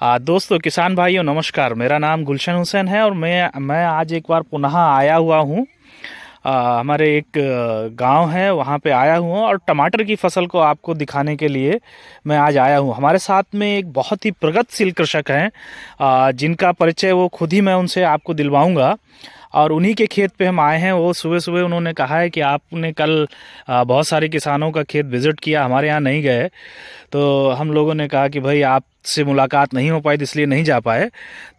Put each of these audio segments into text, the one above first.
दोस्तों, किसान भाइयों, नमस्कार। मेरा नाम गुलशन हुसैन है और मैं आज एक बार पुनः आया हुआ हूँ। हमारे एक गांव है, वहाँ पे आया हूँ और टमाटर की फसल को आपको दिखाने के लिए मैं आज आया हूँ। हमारे साथ में एक बहुत ही प्रगतिशील कृषक हैं, जिनका परिचय वो खुद ही मैं उनसे आपको दिलवाऊंगा। और उन्हीं के खेत पे हम आए हैं। वो सुबह सुबह उन्होंने कहा है कि आपने कल बहुत सारे किसानों का खेत विज़िट किया, हमारे यहाँ नहीं गए। तो हम लोगों ने कहा कि भाई आपसे मुलाकात नहीं हो पाई, इसलिए नहीं जा पाए।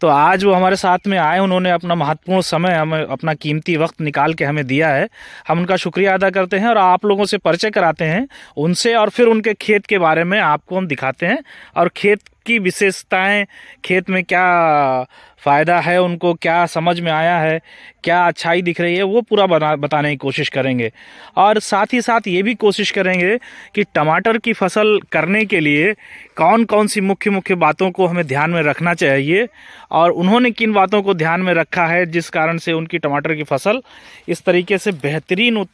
तो आज वो हमारे साथ में आए, उन्होंने अपना महत्वपूर्ण समय, हमें अपना कीमती वक्त निकाल के हमें दिया है। हम उनका शुक्रिया अदा करते हैं और आप लोगों से परिचय कराते हैं उनसे, और फिर उनके खेत के बारे में आपको हम दिखाते हैं और खेत की विशेषताएं, खेत में क्या फ़ायदा है, उनको क्या समझ में आया है, क्या अच्छाई दिख रही है, वो पूरा बताने की कोशिश करेंगे। और साथ ही साथ ये भी कोशिश करेंगे कि टमाटर की फसल करने के लिए कौन कौन सी मुख्य मुख्य बातों को हमें ध्यान में रखना चाहिए और उन्होंने किन बातों को ध्यान में रखा है जिस कारण से उनकी टमाटर की फसल इस तरीके से बेहतरीन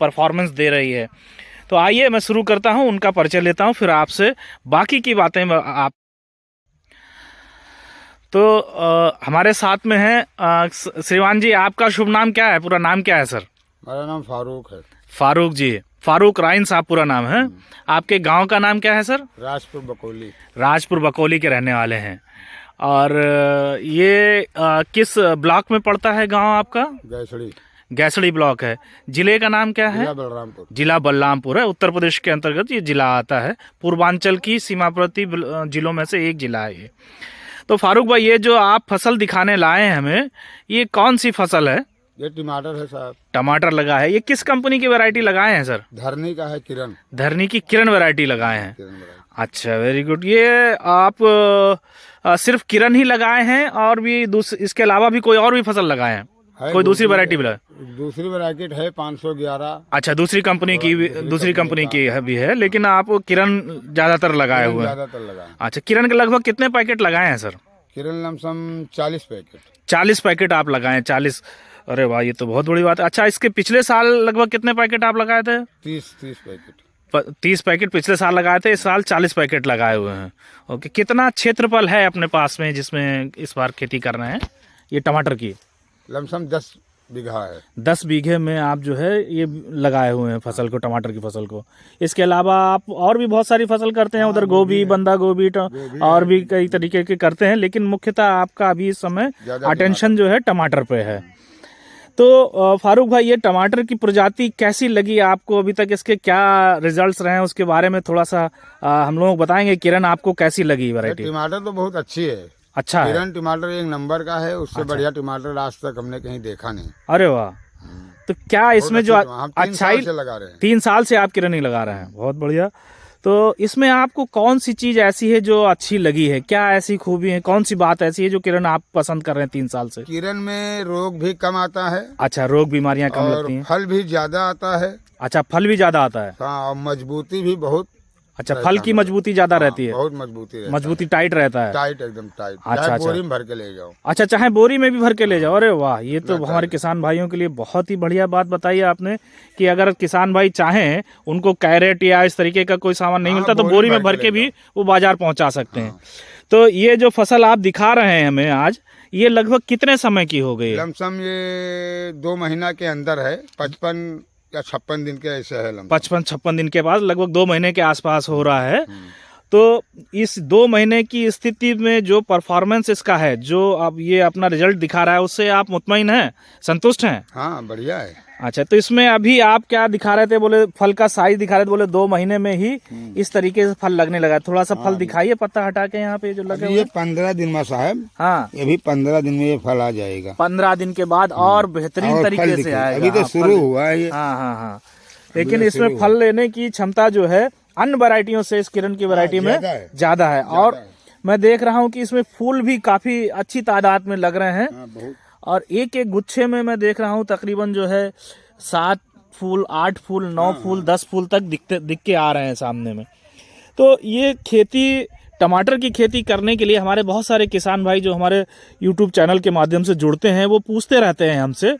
परफॉर्मेंस दे रही है। तो आइए मैं शुरू करता हूं, उनका परिचय लेता हूं, फिर आपसे बाकी की बातें आप। तो हमारे साथ में हैं श्रीमान जी। आपका शुभ नाम क्या है, पूरा नाम क्या है सर? मेरा नाम फारूक है। फारूक जी, फारूक राइन साहब पूरा नाम है। आपके गांव का नाम क्या है सर? राजपुर बकौली। राजपुर बकौली के रहने वाले हैं। और ये किस ब्लॉक में पड़ता है गांव आपका? गैसड़ी। गैसड़ी ब्लॉक है। जिले का नाम क्या है? जिला बलरामपुर। जिला बलरामपुर है, उत्तर प्रदेश के अंतर्गत ये जिला आता है। पूर्वांचल की सीमावर्ती जिलों में से एक जिला है ये। तो फारूक भाई, ये जो आप फसल दिखाने लाए हैं हमें, ये कौन सी फसल है? ये टमाटर है साहब। टमाटर लगा है। ये किस कंपनी की वैरायटी लगाए हैं सर? धरनी का है, किरण। धरनी की किरण वैरायटी लगाए हैं। किरण वैरायटी। अच्छा, वेरी गुड। ये आप सिर्फ किरण ही लगाए हैं और भी इसके अलावा भी कोई और भी फसल लगाए हैं? कोई दूसरी वैरायटी भी लगाए? दूसरी वैरायटी है 511। अच्छा, दूसरी कंपनी की भी है, लेकिन आप किरण ज्यादातर लगाए हुए हैं? ज्यादातर लगाए। अच्छा, किरण के लगभग कितने पैकेट लगाए हैं सर? किरण लमसम 40 पैकेट। 40 पैकेट आप लगाए? 40। अरे वाह, ये तो बहुत बड़ी बात है। अच्छा, इसके पिछले साल लगभग कितने पैकेट आप लगाए थे? 30 पैकेट। 30 पैकेट पिछले साल लगाए थे, इस साल 40 पैकेट लगाए हुए हैं। ओके, कितना क्षेत्रफल है अपने पास में जिसमें इस बार खेती कर रहे हैं ये टमाटर की? लमसम 10 बीघा है। 10 बीघे में आप जो है ये लगाए हुए हैं फसल को, टमाटर की फसल को। इसके अलावा आप और भी बहुत सारी फसल करते हैं, उधर गोभी, बंदा गोभी और भी कई तरीके के करते हैं, लेकिन मुख्यतः आपका अभी इस समय अटेंशन जो है टमाटर पे है। तो फारूक भाई, ये टमाटर की प्रजाति कैसी लगी आपको अभी तक? इसके क्या रिजल्ट्स रहे हैं उसके बारे में थोड़ा सा हम लोग बताएंगे। किरण आपको कैसी लगी वैरायटी? टमाटर तो बहुत अच्छी है। अच्छा है। किरण टमाटर एक नंबर का है, उससे बढ़िया टमाटर आज तक हमने कहीं देखा नहीं। अरे वाह। तो क्या इसमें जो अच्छाई? 3 साल से आप किरण ही लगा रहे हैं, बहुत बढ़िया। तो इसमें आपको कौन सी चीज ऐसी है जो अच्छी लगी है? क्या ऐसी खूबी है, कौन सी बात ऐसी है जो किरण आप पसंद कर रहे हैं 3 साल से? किरण में रोग भी कम आता है। अच्छा, रोग बीमारियां कम लगती हैं। फल भी ज्यादा आता है। अच्छा, फल भी ज्यादा आता है। हाँ, और मजबूती भी बहुत। अच्छा, फल की मजबूती ज्यादा रहती है। बहुत मजबूती टाइट रहता है। टाइट, एकदम टाइट। अच्छा, बोरी में भर के ले जाओ। अच्छा, चाहे बोरी में भी भर के ले जाओ। अरे वाह, ये तो हमारे किसान भाइयों के लिए बहुत ही बढ़िया बात बताई आपने कि अगर किसान भाई चाहें, उनको कैरेट या इस तरीके का कोई सामान नहीं मिलता, तो बोरी में भर के भी वो बाजार पहुंचा सकते हैं। तो ये जो फसल आप दिखा रहे हैं हमें आज, ये लगभग कितने समय की हो गई? लमसम ये 2 महीना के अंदर है। 55 या 56 दिन के ऐसे है। 55-56 दिन के बाद लगभग 2 महीने के आसपास हो रहा है। तो इस 2 महीने की स्थिति में जो परफॉर्मेंस इसका है, जो अब ये अपना रिजल्ट दिखा रहा है, उससे आप मुतमईन हैं, संतुष्ट हैं? हाँ, बढ़िया है। अच्छा, तो इसमें अभी आप क्या दिखा रहे थे? बोले फल का साइज दिखा रहे थे, बोले 2 महीने में ही इस तरीके से फल लगने लगा। थोड़ा सा फल दिखाइए, पत्ता हटा के यहाँ पे जो लगे। ये 15 दिन में साहब। हाँ, ये भी 15 दिन में ये फल आ जाएगा। 15 दिन के बाद और बेहतरीन तरीके से आएगा। अभी तो शुरू हुआ है ये। हाँ। लेकिन इसमें फल लेने की क्षमता जो है अन्य वैरायटियों से इस किरण की वैरायटी में ज्यादा है। और मैं देख रहा हूँ कि इसमें फूल भी काफी अच्छी तादाद में लग रहे हैं। और एक एक गुच्छे में मैं देख रहा हूँ तकरीबन जो है 7 फूल, 8 फूल, 9 फूल, 10 फूल तक दिख के आ रहे हैं सामने में। तो ये खेती टमाटर की खेती करने के लिए हमारे बहुत सारे किसान भाई जो हमारे YouTube चैनल के माध्यम से जुड़ते हैं वो पूछते रहते हैं हमसे।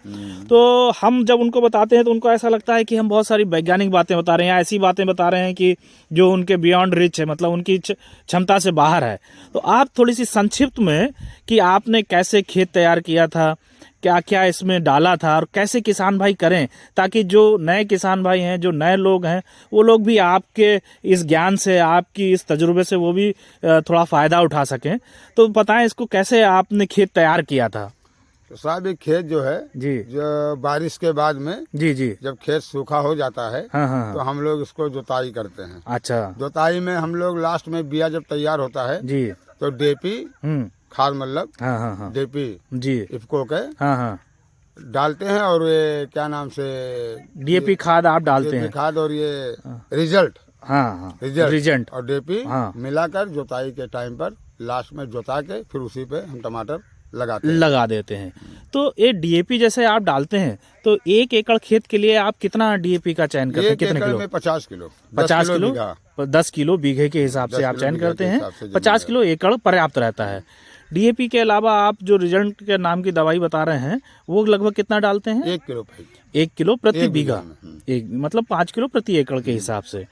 तो हम जब उनको बताते हैं तो उनको ऐसा लगता है कि हम बहुत सारी वैज्ञानिक बातें बता रहे हैं, ऐसी बातें बता रहे हैं कि जो उनके बियॉन्ड रिच है, मतलब उनकी क्षमता से बाहर है। तो आप थोड़ी सी संक्षिप्त में कि आपने कैसे खेत तैयार किया था, क्या क्या इसमें डाला था और कैसे किसान भाई करें, ताकि जो नए किसान भाई हैं, जो नए लोग हैं, वो लोग भी आपके इस ज्ञान से, आपकी इस तजुर्बे से वो भी थोड़ा फ़ायदा उठा सकें। तो बताएं इसको कैसे आपने खेत तैयार किया था। तो साहब ये खेत जो है जी जो बारिश के बाद में जी जी। जब खेत सूखा हो जाता है हाँ हाँ तो हम लोग इसको जुताई करते हैं। अच्छा। जुताई में हम लोग लास्ट में बिया जब तैयार होता है जी। तो डेपी खाद मतलब हाँ हाँ हाँ डेपी जी। इफको के हाँ हाँ डालते हैं और ये क्या नाम से डीएपी खाद आप डालते डीएपी हैं। खाद और ये रिजल्ट हाँ हाँ रिजल्ट और डेपी हाँ। मिलाकर जुताई के टाइम पर लास्ट में जुता के फिर उसी पे हम टमाटर लगाते हैं। लगा देते हैं। तो ये डीएपी जैसे आप डालते हैं तो 1 एकड़ खेत के लिए आप कितना डीएपी का चयन करते हैं, कितने किलो? 50 किलो 50 किलो बीघा। 10 किलो बीघे के हिसाब से 10 आप किलो चयन बीघे करते के हैं। हिसाब से 50 किलो एकड़ पर्याप्त रहता है। डीएपी के अलावा आप जो रिजल्ट के नाम की दवाई बता रहे हैं वो लगभग कितना डालते हैं? 1 किलो 1 किलो प्रति एक बीघा, बीघा में। एक मतलब 5 किलो प्रति एकड़ के हिसाब से।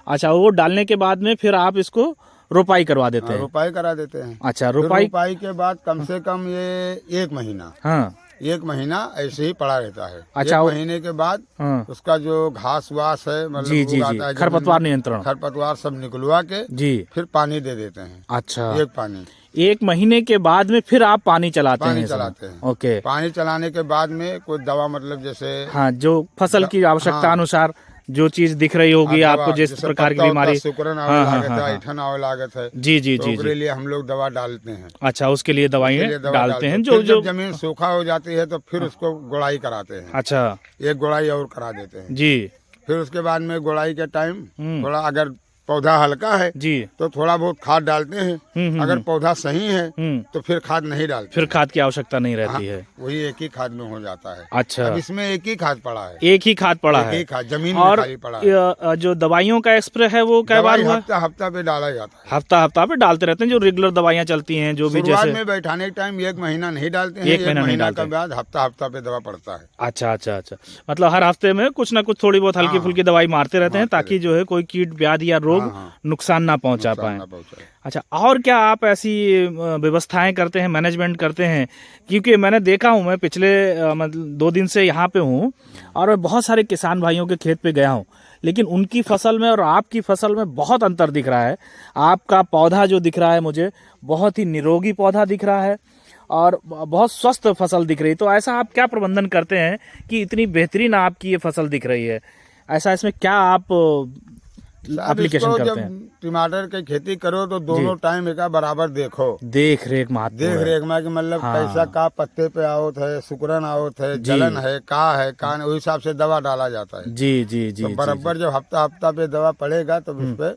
अच्छा, वो डालने के बाद में फिर आप इसको रोपाई करवा देते हैं? रोपाई करा देते हैं। अच्छा, फिर रोपाई रोपाई के बाद कम से कम ये 1 महीना हाँ 1 महीना ऐसे ही पड़ा रहता है। अच्छा, 1 महीने के बाद हाँ उसका जो घास वास है मतलब जी जी उग जी, आता है, खरपतवार नियंत्रण। खरपतवार सब निकलवा के जी। फिर पानी दे देते हैं। अच्छा, एक पानी 1 महीने के बाद में फिर आप पानी चलाते हैं? पानी इसमें? चलाते हैं। ओके। पानी चलाने के बाद में कोई दवा मतलब जैसे हाँ, जो फसल की आवश्यकता हाँ। अनुसार जो चीज दिख रही होगी दवा, आपको, जिस जैसे प्रकार की पत्ता बीमारी। सिकुड़न आवे हाँ, लागत हाँ, है, हाँ। ऐठन आवे लागत है। जी जी तो जी उसके जी। लिए हम लोग दवा डालते हैं। अच्छा, उसके लिए दवाइयाँ दवा डालते हैं। फिर जो जब जमीन सूखा हो जाती है तो फिर उसको गुड़ाई कराते हैं। अच्छा एक गुड़ाई और करा देते हैं। जी फिर उसके बाद में गुड़ाई के टाइम थोड़ा अगर पौधा हल्का है जी। तो थोड़ा बहुत खाद डालते हैं। अगर पौधा सही है तो फिर खाद नहीं डालते। फिर खाद की आवश्यकता नहीं रहती है। वही एक ही खाद में हो जाता है। अच्छा, अब इसमें एक ही खाद पड़ा है। एक ही खाद पड़ा एक है। ही खाद जमीन में और खाली पड़ा है। जो दवाइयों का स्प्रे है वो कई बार दवाई हुआ? हफ्ता हफ्ता पे डाला जाता है। हफ्ता पे डालते रहते हैं, जो रेगुलर दवाइयाँ चलती हैं, जो भी शुरुआत जैसे। में बैठाने के टाइम 1 महीना नहीं डालते हैं। 1 महीना नहीं महीना डालते। के बाद हफ्ता पे दवा पड़ता है। अच्छा अच्छा अच्छा, मतलब हर हफ्ते में कुछ ना कुछ थोड़ी बहुत हल्की फुल्की दवाई मारते रहते हैं, ताकि जो है कोई कीट व्याधि या रोग नुकसान ना पहुंचा पाए। अच्छा, और क्या आप ऐसी व्यवस्थाएं करते हैं, मैनेजमेंट करते हैं? क्योंकि मैंने देखा हूं, मैं पिछले मतलब 2 दिन से यहाँ पे हूँ और मैं बहुत सारे किसान भाइयों के खेत पे गया हूँ, लेकिन उनकी फसल में और आपकी फसल में बहुत अंतर दिख रहा है। आपका पौधा जो दिख रहा है मुझे, बहुत ही निरोगी पौधा दिख रहा है और बहुत स्वस्थ फसल दिख रही है। तो ऐसा आप क्या प्रबंधन करते हैं कि इतनी बेहतरीन आपकी ये फसल दिख रही है? ऐसा इसमें क्या आप एप्लीकेशन करते हैं? टमाटर की खेती करो तो दोनों टाइम एक बराबर देखो। देख रेख महत्वपूर्ण है। में कि मतलब कैसा का पत्ते पे आवत है, सुकरन आवत है, जलन है का उस हिसाब से दवा डाला जाता है। जी जी जी। तो बराबर जब हफ्ता पे दवा पड़ेगा तो उस पे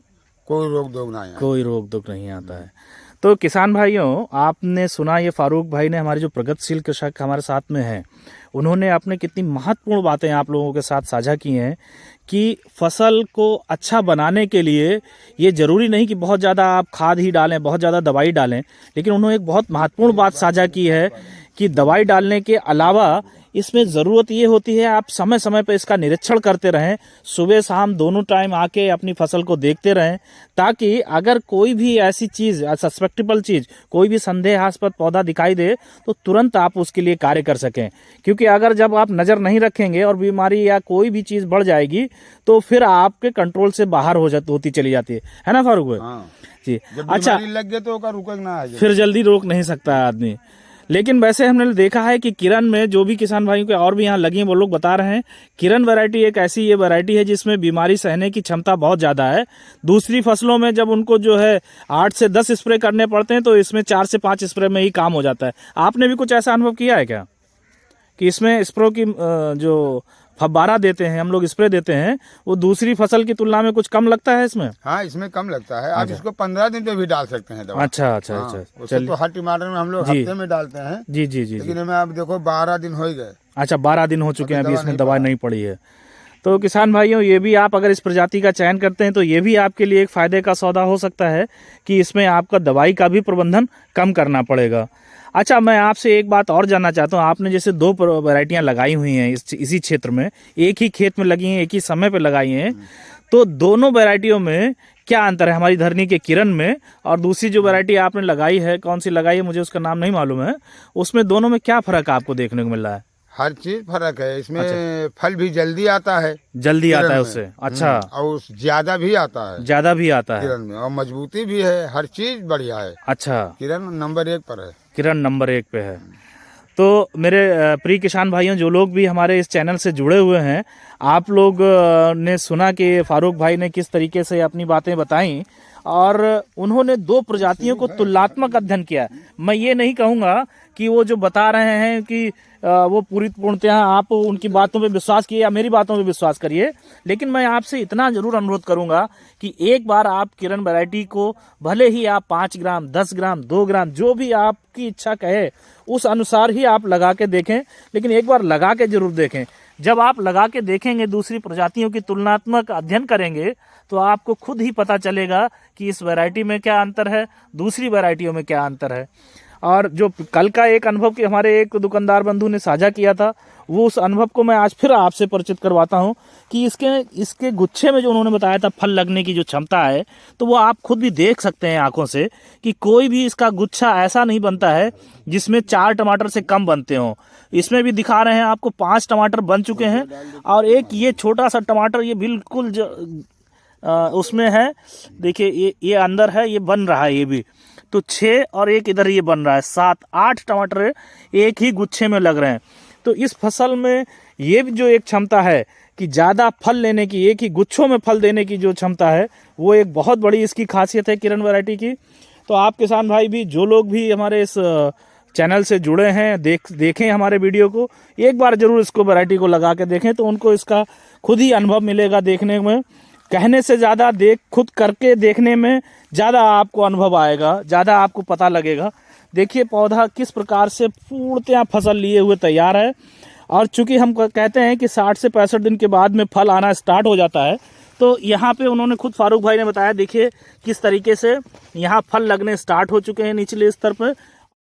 कोई रोक टोक नहीं है। कोई रोक टोक नहीं आता है। तो किसान भाइयों, आपने सुना ये फारूक भाई ने, हमारे जो प्रगतिशील कृषक हमारे साथ में हैं, उन्होंने अपने कितनी महत्वपूर्ण बातें आप लोगों के साथ साझा की हैं कि फसल को अच्छा बनाने के लिए ये ज़रूरी नहीं कि बहुत ज़्यादा आप खाद ही डालें, बहुत ज़्यादा दवाई डालें, लेकिन उन्होंने एक बहुत महत्वपूर्ण बात साझा की है कि दवाई डालने के अलावा इसमें ज़रूरत ये होती है आप समय समय पर इसका निरीक्षण करते रहें, सुबह शाम दोनों टाइम आके अपनी फसल को देखते रहें, ताकि अगर कोई भी ऐसी चीज़, सस्पेक्टेबल चीज़, कोई भी संदेहास्पद पौधा दिखाई दे तो तुरंत आप उसके लिए कार्य कर सकें। क्योंकि अगर जब आप नज़र नहीं रखेंगे और बीमारी या कोई भी चीज़ बढ़ जाएगी तो फिर आपके कंट्रोल से बाहर होती चली जाती है ना फारूक भाई? हाँ। जी। जब अच्छा, लग गया तो रुक ना है, फिर जल्दी रोक नहीं सकता है आदमी। लेकिन वैसे हमने देखा है कि किरण में जो भी किसान भाइयों के और भी यहाँ लगी हैं, वो लोग बता रहे हैं किरण वैरायटी एक ऐसी ये वैरायटी है जिसमें बीमारी सहने की क्षमता बहुत ज़्यादा है। दूसरी फसलों में जब उनको जो है 8 से 10 स्प्रे करने पड़ते हैं तो इसमें 4 से 5 स्प्रे में ही काम हो जाता है। आपने भी कुछ ऐसा अनुभव किया है क्या कि इसमें स्प्रे की जो फब्बारा देते हैं हम लोग, स्प्रे देते हैं, वो दूसरी फसल की तुलना में कुछ कम लगता है इसमें? हाँ, इसमें कम लगता है। आप इसको 15 दिन पे भी डाल सकते हैं दवा। अच्छा अच्छा हाँ, अच्छा। चलिए, तो हर टमाटर में हम लोग हफ्ते में डालते हैं। जी जी जी। लेकिन हमें अब देखो 12 दिन हो गए। अच्छा, 12 दिन हो चुके हैं, अभी इसमें दवा नहीं पड़ी है। तो किसान भाइयों, ये भी आप अगर इस प्रजाति का चयन करते हैं तो ये भी आपके लिए एक फ़ायदे का सौदा हो सकता है कि इसमें आपका दवाई का भी प्रबंधन कम करना पड़ेगा। अच्छा, मैं आपसे एक बात और जानना चाहता हूँ। आपने जैसे 2 वैरायटियाँ लगाई हुई हैं इसी क्षेत्र में, एक ही खेत में लगी हैं, एक ही समय पे लगाई हैं, तो दोनों वैरायटियों में क्या अंतर है? हमारी धरनी के किरण में और दूसरी जो वैरायटी आपने लगाई है, कौन सी लगाई है मुझे उसका नाम नहीं मालूम है, उसमें दोनों में क्या फ़र्क आपको देखने को मिल रहा है? हर चीज फर्क है इसमें। फल भी जल्दी आता है, जल्दी आता किरण है में। उससे? अच्छा, और ज्यादा भी आता है ज़्यादा भी आता है। किरण में, और मजबूती भी है, हर चीज बढ़िया है। अच्छा, किरण नंबर 1 पर है। किरण नंबर 1 पे है। तो मेरे प्रिय किसान भाइयों, जो लोग भी हमारे इस चैनल से जुड़े हुए हैं, आप लोग ने सुना कि फारूक भाई ने किस तरीके से अपनी बातें बताई और उन्होंने 2 प्रजातियों को तुलनात्मक अध्ययन किया। मैं ये नहीं कहूँगा कि वो जो बता रहे हैं कि वो पूर्णतः आप उनकी बातों पे विश्वास किए या मेरी बातों पे विश्वास करिए, लेकिन मैं आपसे इतना ज़रूर अनुरोध करूँगा कि एक बार आप किरण वैरायटी को भले ही आप 5 ग्राम, 10 ग्राम, 2 ग्राम, जो भी आपकी इच्छा कहे उस अनुसार ही आप लगा के देखें, लेकिन एक बार लगा के ज़रूर देखें। जब आप लगा के देखेंगे, दूसरी प्रजातियों की तुलनात्मक अध्ययन करेंगे, तो आपको खुद ही पता चलेगा कि इस वैरायटी में क्या अंतर है, दूसरी वैरायटियों में क्या अंतर है। और जो कल का एक अनुभव कि हमारे एक दुकानदार बंधु ने साझा किया था, वो उस अनुभव को मैं आज फिर आपसे परिचित करवाता हूँ कि इसके गुच्छे में जो उन्होंने बताया था फल लगने की जो क्षमता है, तो वो आप खुद भी देख सकते हैं आंखों से कि कोई भी इसका गुच्छा ऐसा नहीं बनता है जिसमें 4 टमाटर से कम बनते हों। इसमें भी दिखा रहे हैं आपको 5 टमाटर बन चुके हैं और एक ये छोटा सा टमाटर ये बिल्कुल उसमें है। देखिए ये अंदर है, ये बन रहा है, ये भी तो 6 और एक इधर ये बन रहा है, 7-8 टमाटर एक ही गुच्छे में लग रहे हैं। तो इस फसल में ये भी जो एक क्षमता है कि ज़्यादा फल लेने की, एक ही गुच्छों में फल देने की जो क्षमता है, वो एक बहुत बड़ी इसकी खासियत है किरण वैरायटी की। तो आप किसान भाई भी, जो लोग भी हमारे इस चैनल से जुड़े हैं, देखें हमारे वीडियो को, एक बार ज़रूर इसको वैरायटी को लगा के देखें, तो उनको इसका खुद ही अनुभव मिलेगा। देखने में, कहने से ज़्यादा खुद करके देखने में ज़्यादा आपको अनुभव आएगा, ज़्यादा आपको पता लगेगा। देखिए पौधा किस प्रकार से पूर्णतः फसल लिए हुए तैयार है। और चूंकि हम कहते हैं कि 60 से 65 दिन के बाद में फल आना स्टार्ट हो जाता है, तो यहाँ पे उन्होंने खुद फारूक भाई ने बताया, देखिए किस तरीके से यहाँ फल लगने स्टार्ट हो चुके हैं निचले स्तर पर।